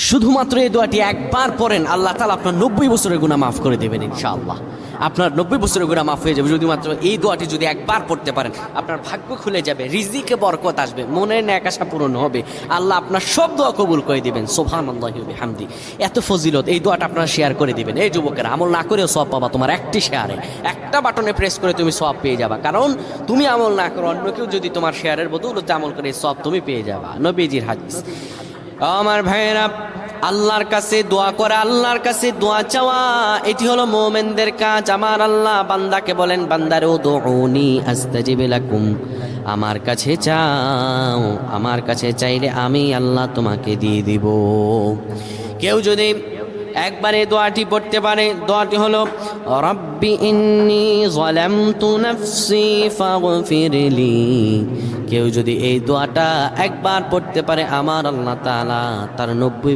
শুধুমাত্র এই দোয়াটি একবার পড়েন, আল্লাহ তাআলা আপনার 90 বছরের গুনাহ মাফ করে দেবেন ইনশাআল্লাহ। আপনার 90 বছরের গুনাহ মাফ হয়ে যাবে শুধুমাত্র এই দোয়াটি যদি একবার পড়তে পারেন। আপনার ভাগ্য খুলে যাবে, রিজিকে বরকত আসবে, মনের ন্যাক আশা পূরণ হবে, আল্লাহ আপনার সব দোয়া কবুল করে দিবেন। সুবহানাল্লাহি ওয়া বিহামদি। এত ফজিলত, এই দোয়াটা আপনারা শেয়ার করে দিবেন। এই যুবকেরা, আমল না করেও সওয়াব পাবা তোমার একটি শেয়ারে, একটা বাটনে প্রেস করে তুমি সওয়াব পেয়ে যাবা। কারণ তুমি আমল না করো, অন্য কেউ যদি তোমার শেয়ারের বদৌলতে আমল করে সওয়াব তুমি পেয়ে যাবা। নবীজির হাদিস। আমার ভাইয়েরা, আল্লাহর কাছে দোয়া করা, আল্লাহর কাছে দোয়া চাওয়া, এটি হলো মুমিনদের কাজ। আমার আল্লাহ বান্দাকে বলেন, বান্দারে উদউনি আস্তাজিব লাকুম, আমার কাছে চাও, আমার কাছে চাইলে আমি আল্লাহ তোমাকে দিয়ে দিব। কেউ যদি একবারে দোয়াটি পড়তে পারে, দোয়াটি হলো রব্বি ইন্নী যালামতু নাফসি ফাগফিরলি। কেউ যদি এই দোয়াটা একবার পড়তে পারে, আমার আল্লাহ তাআলা তার 90